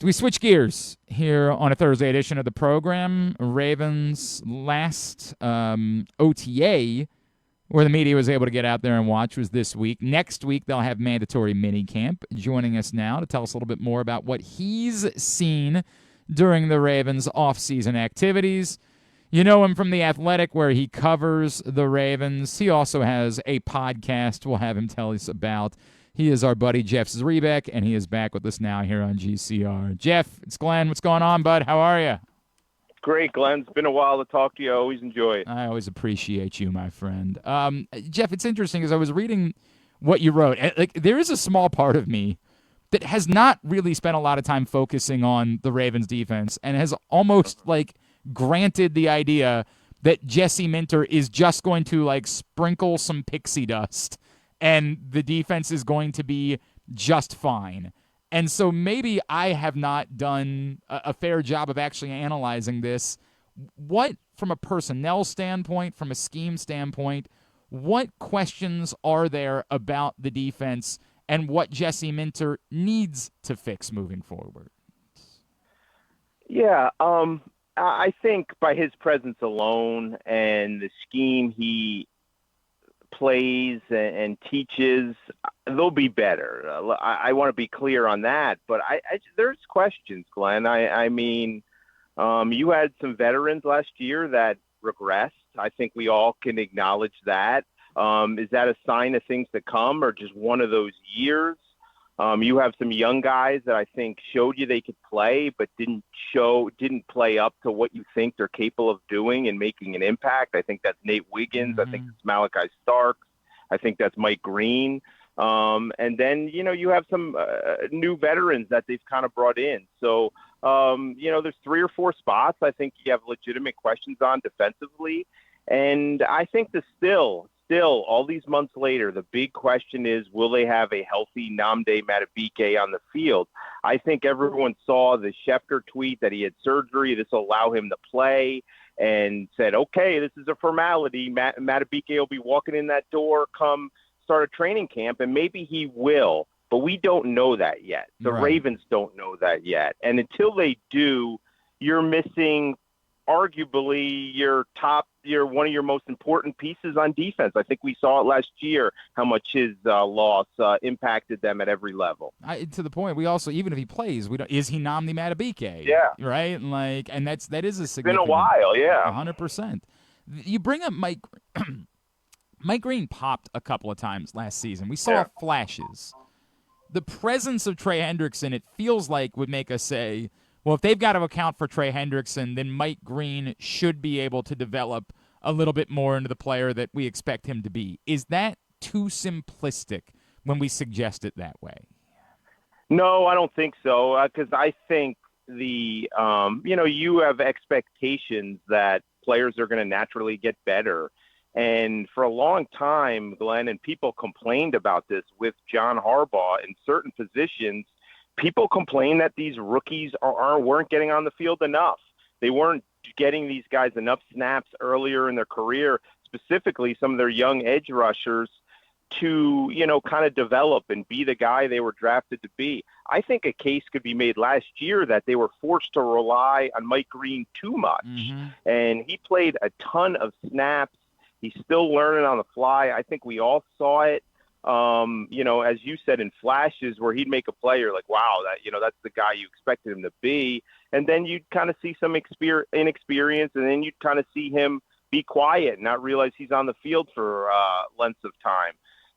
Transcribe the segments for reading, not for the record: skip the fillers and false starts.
We switch gears here on a Thursday edition of the program. Ravens' last OTA, where the media was able to get out there and watch, was this week. Next week, they'll have mandatory minicamp. Joining us now to tell us a little bit more about what he's seen during the Ravens' offseason activities. You know him from The Athletic, where he covers the Ravens. He also has a podcast we'll have him tell us about. He is our buddy Jeff Zrebiec, and he is back with us now here on GCR. Jeff, it's Glenn. What's going on, bud? How are you? Great, Glenn. It's been a while to talk to you. I always enjoy it. I always appreciate you, my friend. Jeff, it's interesting as I was reading what you wrote. Like, there is a small part of me that has not really spent a lot of time focusing on the Ravens defense and has almost granted the idea that Jesse Minter is just going to sprinkle some pixie dust and the defense is going to be just fine. And so maybe I have not done a fair job of actually analyzing this. What, from a personnel standpoint, from a scheme standpoint, what questions are there about the defense and what Jesse Minter needs to fix moving forward? Yeah, I think by his presence alone and the scheme he plays and teaches, they'll be better. I want to be clear on that, but there's questions, Glenn. I mean, you had some veterans last year that regressed. I think we all can acknowledge that. Is that a sign of things to come or just one of those years? You have some young guys that I think showed you they could play, but didn't play up to what you think they're capable of doing and making an impact. I think that's Nate Wiggins. I think it's Malachi Starks. I think that's Mike Green. And then, you have some new veterans that they've kind of brought in. So, there's 3 or 4 spots I think you have legitimate questions on defensively. And I think still, all these months later, the big question is, will they have a healthy Nnamdi Madubuike on the field? I think everyone saw the Schefter tweet that he had surgery. This will allow him to play and said, okay, this is a formality. Madubuike will be walking in that door come start a training camp, and maybe he will, but we don't know that yet. The Ravens don't know that yet. And until they do, you're missing arguably one of your most important pieces on defense. I think we saw it last year how much his loss impacted them at every level. To the point, we also, even if he plays, is he Nnamdi Madubuike? Yeah, right. And that is a significant. It's been a while, yeah, 100%. You bring up Mike. Mike Green popped a couple of times last season. We saw flashes. The presence of Trey Hendrickson, it feels like, would make us say, well, if they've got to account for Trey Hendrickson, then Mike Green should be able to develop a little bit more into the player that we expect him to be. Is that too simplistic when we suggest it that way? No, I don't think so, because I think you have expectations that players are going to naturally get better. And for a long time, Glenn, and people complained about this with John Harbaugh in certain positions, people complain that these rookies weren't getting on the field enough. They weren't getting these guys enough snaps earlier in their career, specifically some of their young edge rushers, to, kind of develop and be the guy they were drafted to be. I think a case could be made last year that they were forced to rely on Mike Green too much. And he played a ton of snaps. He's still learning on the fly. I think we all saw it. As you said, in flashes where he'd make a play, you're like, wow, that's the guy you expected him to be. And then you'd kind of see some inexperience, and then you'd kind of see him be quiet and not realize he's on the field for lengths of time.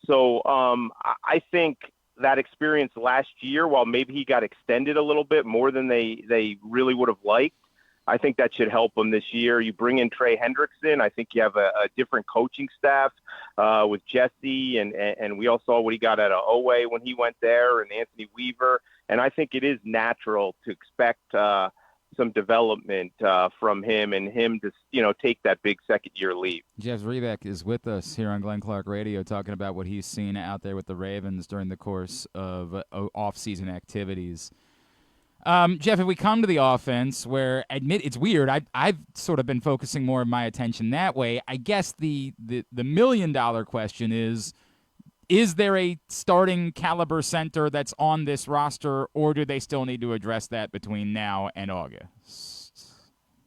So I think that experience last year, while maybe he got extended a little bit more than they really would have liked, I think that should help him this year. You bring in Trey Hendrickson. I think you have a different coaching staff with Jesse, and we all saw what he got out of Owe when he went there, and Anthony Weaver. And I think it is natural to expect some development from him and him to, take that big second-year leap. Jeff Zrebiec is with us here on Glenn Clark Radio talking about what he's seen out there with the Ravens during the course of off-season activities. Jeff, if we come to the offense, where it's weird, I've sort of been focusing more of my attention that way. I guess the $1 million question is is there a starting caliber center that's on this roster, or do they still need to address that between now and August?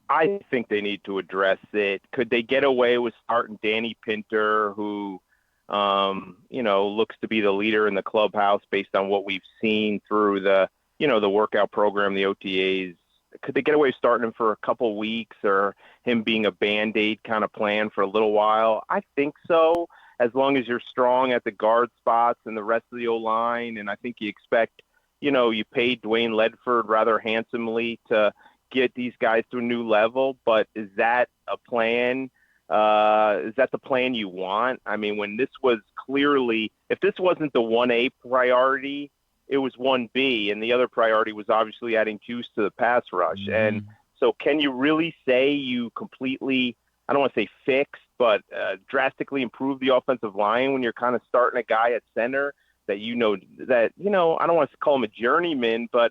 I think they need to address it. Could they get away with starting Danny Pinter, who, looks to be the leader in the clubhouse based on what we've seen through the workout program, the OTAs? Could they get away with starting him for a couple weeks, or him being a Band-Aid kind of plan for a little while? I think so, as long as you're strong at the guard spots and the rest of the O-line. And I think you expect, you paid Dwayne Ledford rather handsomely to get these guys to a new level. But is that a plan? Is that the plan you want? I mean, when this was clearly, if this wasn't the 1A priority, it was 1B, and the other priority was obviously adding juice to the pass rush. Mm-hmm. And so can you really say you completely, I don't want to say fixed, but drastically improve the offensive line when you're kind of starting a guy at center that I don't want to call him a journeyman, but,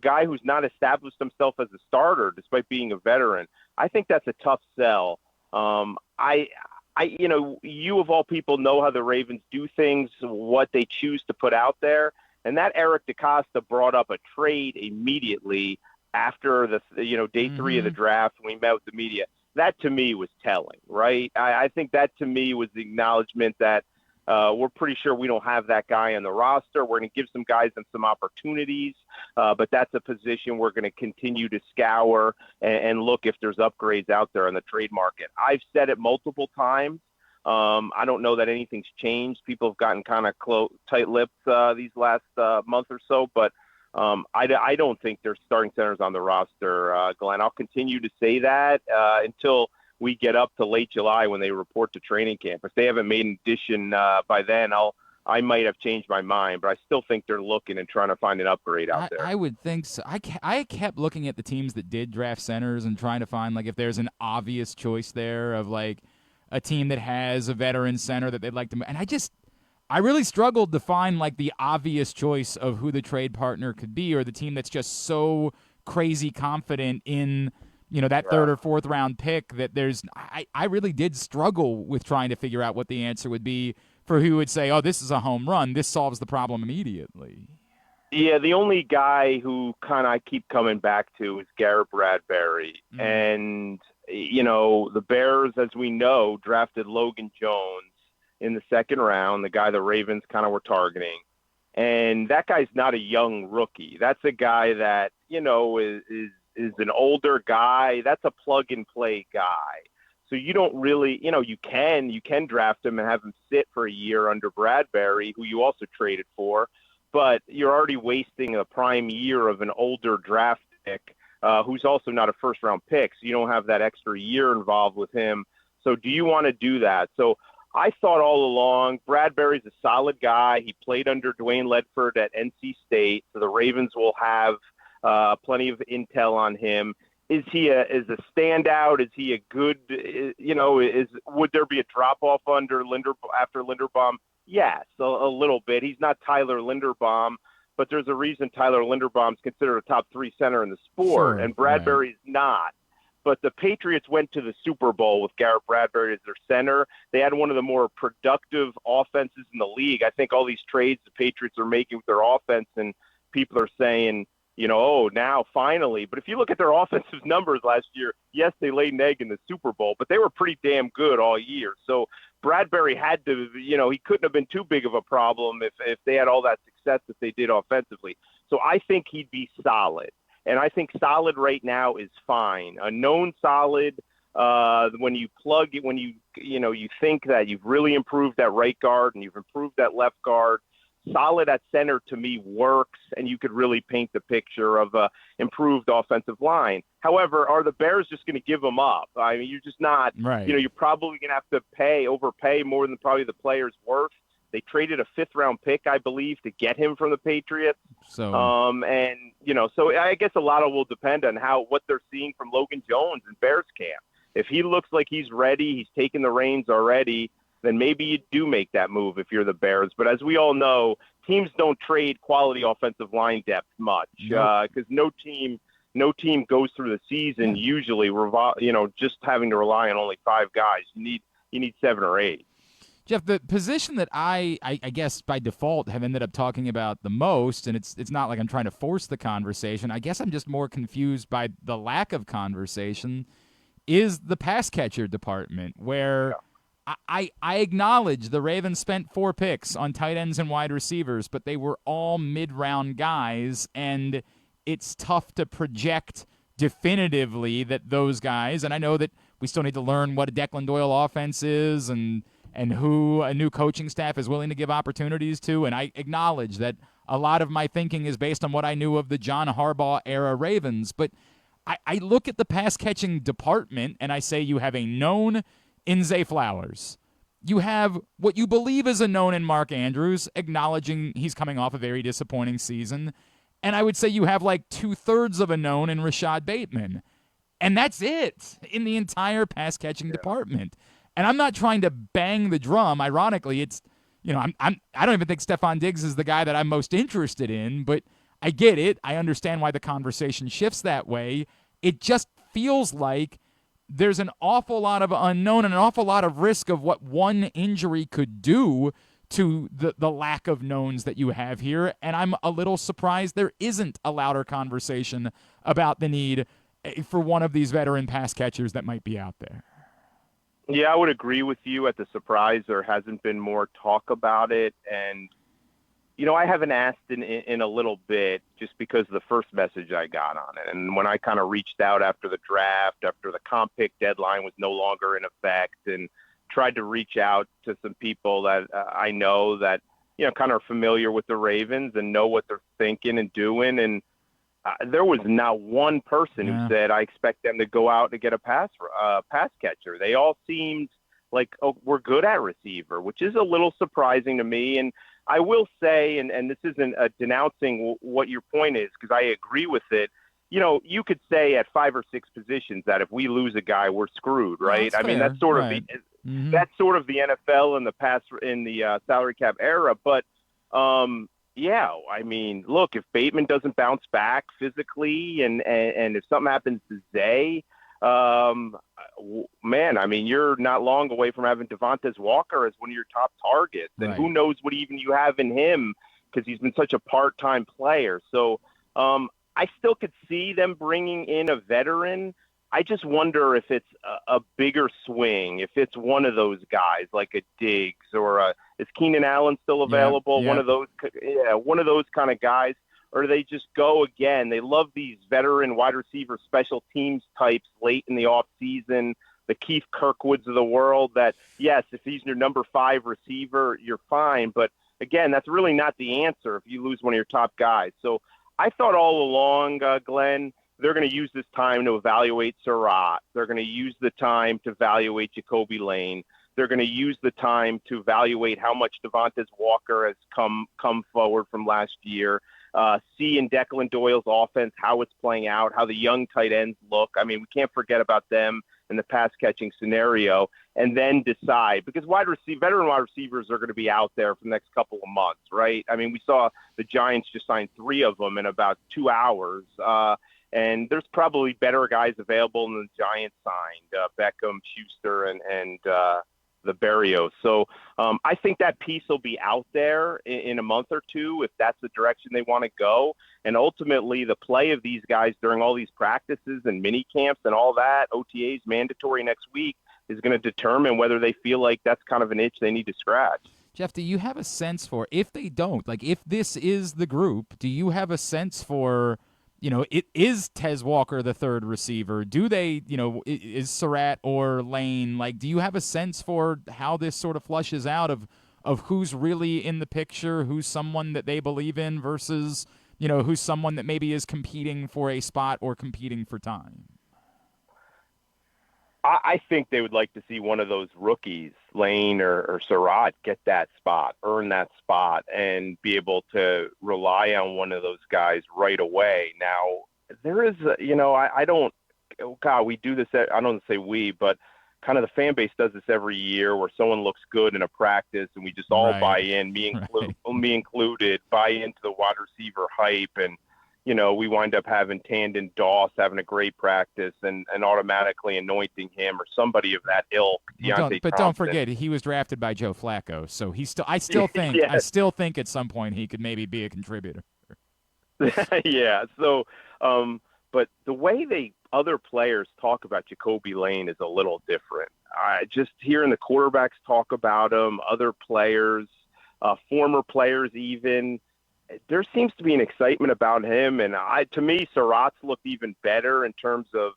guy who's not established himself as a starter despite being a veteran? I think that's a tough sell. You of all people know how the Ravens do things, what they choose to put out there. And that Eric DeCosta brought up a trade immediately after the day 3 of the draft when we met with the media. That to me was telling, right? I think that to me was the acknowledgement that we're pretty sure we don't have that guy on the roster. We're going to give some guys some opportunities, but that's a position we're going to continue to scour and look if there's upgrades out there on the trade market. I've said it multiple times. I don't know that anything's changed. People have gotten kind of tight-lipped these last month or so, but I don't think there's starting centers on the roster, Glenn. I'll continue to say that until we get up to late July when they report to training camp. If they haven't made an addition by then, I might have changed my mind, but I still think they're looking and trying to find an upgrade out there. I would think so. I kept looking at the teams that did draft centers and trying to find if there's an obvious choice there of a team that has a veteran center that they'd like to, and I really struggled to find the obvious choice of who the trade partner could be, or the team that's just so crazy confident in that third or fourth round pick that I really did struggle with trying to figure out what the answer would be for who would say, oh, this is a home run, this solves the problem immediately. Yeah, the only guy who I keep coming back to is Garrett Bradbury. And the Bears, as we know, drafted Logan Jones in the second round, the guy the Ravens were targeting. And that guy's not a young rookie. That's a guy that, is an older guy. That's a plug-and-play guy. So you don't really, you can draft him and have him sit for a year under Bradbury, who you also traded for, but you're already wasting a prime year of an older draft pick who's also not a first-round pick, so you don't have that extra year involved with him. So do you want to do that? So I thought all along Bradbury's a solid guy. He played under Dwayne Ledford at NC State, so the Ravens will have plenty of intel on him. Is he a standout? Is he a good, would there be a drop-off after Linderbaum? Yes, a little bit. He's not Tyler Linderbaum, but there's a reason Tyler Linderbaum's considered a top 3 center in the sport, and Bradbury's not. But the Patriots went to the Super Bowl with Garrett Bradbury as their center. They had one of the more productive offenses in the league. I think all these trades the Patriots are making with their offense, and people are saying, now finally. But if you look at their offensive numbers last year, yes, they laid an egg in the Super Bowl, but they were pretty damn good all year. So Bradbury had to, he couldn't have been too big of a problem if they had all that success that they did offensively. So I think he'd be solid. And I think solid right now is fine. A known solid, when you plug it, when you think that you've really improved that right guard and you've improved that left guard, solid at center to me works, and you could really paint the picture of a improved offensive line. However, are the Bears just going to give them up? I mean, you're just not. Right. You're probably going to have to overpay more than probably the player's worth. They traded a 5th-round pick, I believe, to get him from the Patriots. So, so I guess a lot will depend on what they're seeing from Logan Jones in Bears camp. If he looks like he's ready, he's taken the reins already, then maybe you do make that move if you're the Bears. But as we all know, teams don't trade quality offensive line depth much because no team goes through the season usually, just having to rely on only 5 guys. You need 7 or 8. Jeff, the position that I guess by default have ended up talking about the most, and it's not like I'm trying to force the conversation. I guess I'm just more confused by the lack of conversation, is the pass catcher department, where I acknowledge the Ravens spent 4 picks on tight ends and wide receivers, but they were all mid-round guys, and it's tough to project definitively that those guys, and I know that we still need to learn what a Declan Doyle offense is and who a new coaching staff is willing to give opportunities to, and I acknowledge that a lot of my thinking is based on what I knew of the John Harbaugh era Ravens, but I look at the pass-catching department, and I say you have a known in Zay Flowers. You have what you believe is a known in Mark Andrews, acknowledging he's coming off a very disappointing season. And I would say you have like 2/3 of a known in Rashad Bateman. And that's it in the entire pass-catching department. And I'm not trying to bang the drum. Ironically, it's, I don't even think Stephon Diggs is the guy that I'm most interested in, but I get it. I understand why the conversation shifts that way. It just feels like there's an awful lot of unknown and an awful lot of risk of what one injury could do to the lack of knowns that you have here. And I'm a little surprised there isn't a louder conversation about the need for one of these veteran pass catchers that might be out there. Yeah, I would agree with you at the surprise. There hasn't been more talk about it. And, I haven't asked in a little bit just because of the first message I got on it. And when I kind of reached out after the draft, after the comp pick deadline was no longer in effect, and tried to reach out to some people that I know that, kind of are familiar with the Ravens and know what they're thinking and doing. And there was not one person who said, I expect them to go out and get a pass catcher. They all seemed like, oh, we're good at receiver, which is a little surprising to me. And I will say, and this isn't denouncing what your point is, because I agree with it. You could say at 5 or 6 positions that if we lose a guy, we're screwed, right? I mean, that's sort of that's sort of the NFL in the salary cap era. But I mean, look, if Bateman doesn't bounce back physically, and if something happens to Zay, man, I mean, you're not long away from having Devontae Walker as one of your top targets. And who knows what even you have in him, because he's been such a part-time player. So I still could see them bringing in a veteran. I just wonder if it's a bigger swing, if it's one of those guys like a Diggs or is Keenan Allen still available? One of those kind of guys. Or they just go again. They love these veteran wide receiver special teams types late in the offseason, the Keith Kirkwoods of the world that, yes, if he's your number 5 receiver, you're fine. But, again, that's really not the answer if you lose one of your top guys. So I thought all along, Glenn, they're going to use this time to evaluate Surratt. They're going to use the time to evaluate Jacoby Lane. They're going to use the time to evaluate how much Devontae Walker has come forward from last year. See in Declan Doyle's offense how it's playing out, how the young tight ends look. I mean, we can't forget about them in the pass-catching scenario, and then decide. Because veteran wide receivers are going to be out there for the next couple of months, right? I mean, we saw the Giants just sign 3 of them in about 2 hours, and there's probably better guys available than the Giants signed, Beckham, Schuster, and the Berrios. So I think that piece will be out there in a month or two if that's the direction they want to go. And ultimately, the play of these guys during all these practices and mini camps and all that, OTAs mandatory next week, is going to determine whether they feel like that's kind of an itch they need to scratch. Jeff, do you have a sense for, if they don't, like if this is the group, do you have a sense for, it is Tez Walker the third receiver? Do they, is Surratt or Lane? Like, do you have a sense for how this sort of flushes out of who's really in the picture, who's someone that they believe in versus, who's someone that maybe is competing for a spot or competing for time? I think they would like to see one of those rookies, Lane or Surratt, get that spot, earn that spot, and be able to rely on one of those guys right away. Now, there is, we do this, I don't say we, but kind of the fan base does this every year where someone looks good in a practice and we just all buy in, me included, buy into the wide receiver hype. And, we wind up having Tandon Doss having a great practice and automatically anointing him or somebody of that ilk. But don't forget, he was drafted by Joe Flacco, so I still think at some point he could maybe be a contributor. Yeah. So, but the way other players talk about Jacoby Lane is a little different. Just hearing the quarterbacks talk about him, other players, former players even, there seems to be an excitement about him. And to me, Surratt's looked even better in terms of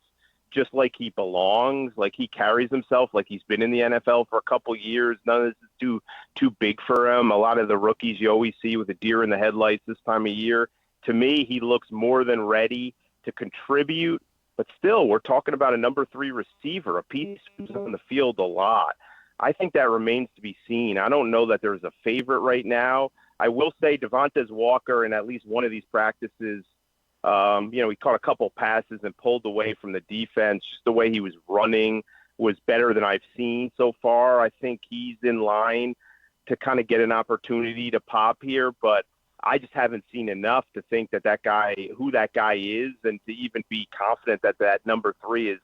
just like he belongs, like he carries himself like he's been in the NFL for a couple years. None of this is too big for him. A lot of the rookies you always see with a deer in the headlights this time of year. To me, he looks more than ready to contribute. But still, we're talking about a number 3 receiver, a piece who's on the field a lot. I think that remains to be seen. I don't know that there's a favorite right now. I will say Devontae Walker in at least one of these practices, he caught a couple passes and pulled away from the defense. Just the way he was running was better than I've seen so far. I think he's in line to kind of get an opportunity to pop here, but I just haven't seen enough to think who that guy is, and to even be confident that number 3 is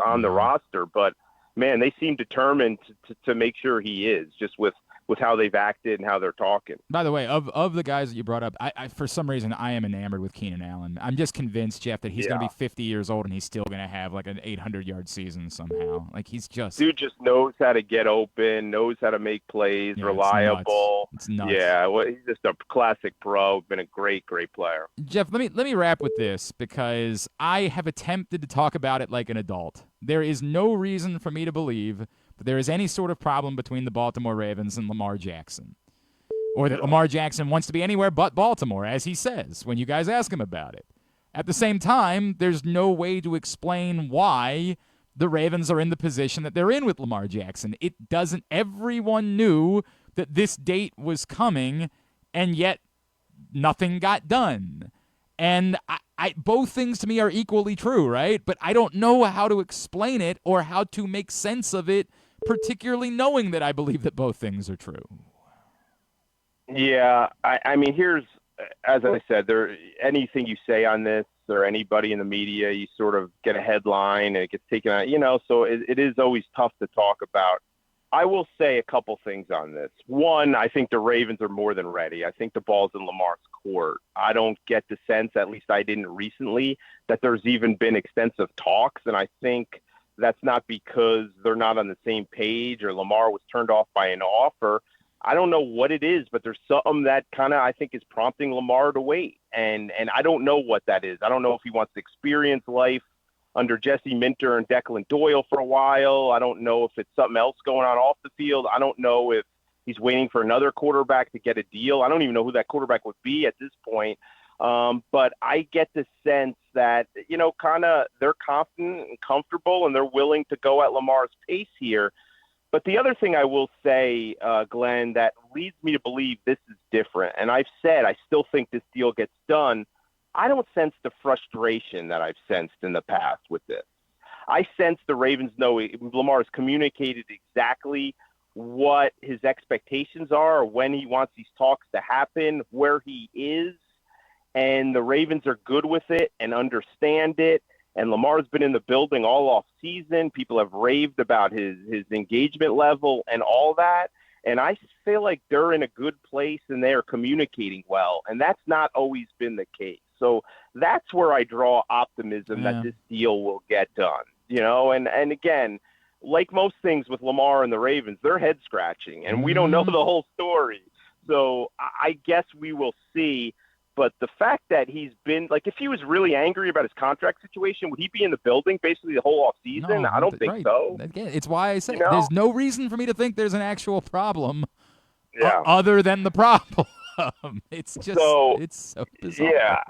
on the roster. But man, they seem determined to make sure he is, just with how they've acted and how they're talking. By the way, of the guys that you brought up, I for some reason I am enamored with Keenan Allen. I'm just convinced, Jeff, that he's going to be 50 years old and he's still going to have like an 800-yard season somehow. Like dude just knows how to get open, knows how to make plays, reliable. It's nuts. Yeah, well, he's just a classic pro. Been a great player. Jeff, let me wrap with this because I have attempted to talk about it like an adult. There is no reason for me to believe that there is any sort of problem between the Baltimore Ravens and Lamar Jackson, or that Lamar Jackson wants to be anywhere but Baltimore, as he says when you guys ask him about it. At the same time, there's no way to explain why the Ravens are in the position that they're in with Lamar Jackson. Everyone knew that this date was coming, and yet nothing got done. And both things to me are equally true, right? But I don't know how to explain it or how to make sense of it, particularly knowing that I believe that both things are true. Yeah, I mean, here's, as I said, anything you say on this or anybody in the media, you sort of get a headline and it gets taken out, so it is always tough to talk about. I will say a couple things on this. One, I think the Ravens are more than ready. I think the ball's in Lamar's court. I don't get the sense, at least I didn't recently, that there's even been extensive talks, and I think that's not because they're not on the same page or Lamar was turned off by an offer. I don't know what it is, but there's something that kind of I think is prompting Lamar to wait, and I don't know what that is. I don't know if he wants to experience life under Jesse Minter and Declan Doyle for a while. I don't know if it's something else going on off the field. I don't know if he's waiting for another quarterback to get a deal. I don't even know who that quarterback would be at this point. But I get the sense that, kind of they're confident and comfortable and they're willing to go at Lamar's pace here. But the other thing I will say, Glenn, that leads me to believe this is different, and I've said I still think this deal gets done, I don't sense the frustration that I've sensed in the past with this. I sense the Ravens know Lamar has communicated exactly what his expectations are, when he wants these talks to happen, where he is, and the Ravens are good with it and understand it. And Lamar's been in the building all off season. People have raved about his engagement level and all that. And I feel like they're in a good place and they are communicating well. And that's not always been the case. So that's where I draw optimism that this deal will get done. And again, like most things with Lamar and the Ravens, they're head scratching and we don't know the whole story. So I guess we will see. But the fact that he's been, like, if he was really angry about his contract situation, would he be in the building basically the whole offseason? No, I don't think so. Again, it's why I say there's no reason for me to think there's an actual problem other than the problem. It's just it's so bizarre.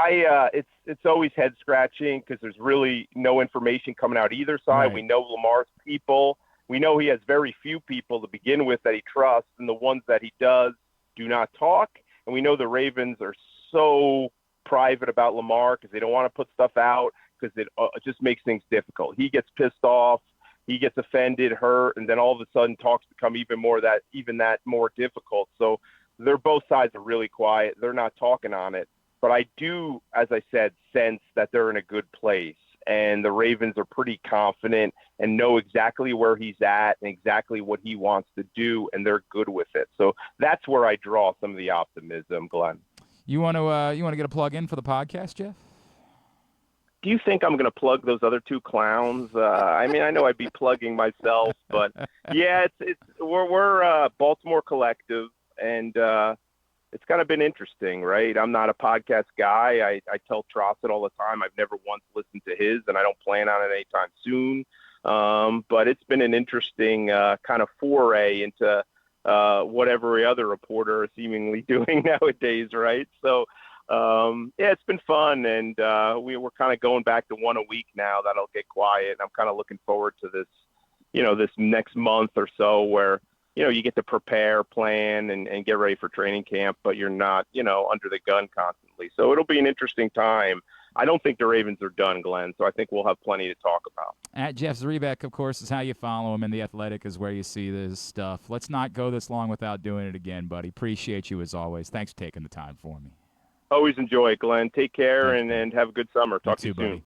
Yeah, it's always head scratching because there's really no information coming out either side. Right. We know Lamar's people. We know he has very few people to begin with that he trusts, and the ones that he does do not talk. And we know the Ravens are so private about Lamar because they don't want to put stuff out because it just makes things difficult. He gets pissed off, he gets offended, hurt, and then all of a sudden talks become even that more difficult. So both sides are really quiet. They're not talking on it. But I do, as I said, sense that they're in a good place. And the Ravens are pretty confident and know exactly where he's at and exactly what he wants to do, and they're good with it. So that's where I draw some of the optimism, Glenn. You want to get a plug in for the podcast, Jeff? Do you think I'm going to plug those other two clowns? I mean, I know I'd be plugging myself, but yeah, we're Baltimore Collective, and it's kind of been interesting, right? I'm not a podcast guy. I tell Trossett all the time I've never once listened to his, and I don't plan on it anytime soon. But it's been an interesting kind of foray into what every other reporter is seemingly doing nowadays, right? So, yeah, it's been fun, and we're kind of going back to one a week now. That'll get quiet. I'm kind of looking forward to this, this next month or so where, you get to prepare, plan, and get ready for training camp, but you're not, under the gun constantly. So it'll be an interesting time. I don't think the Ravens are done, Glenn, so I think we'll have plenty to talk about. At Jeff Zrebiec, of course, is how you follow him, and The Athletic is where you see this stuff. Let's not go this long without doing it again, buddy. Appreciate you as always. Thanks for taking the time for me. Always enjoy it, Glenn. Take care and have a good summer. Talk to you soon. Buddy.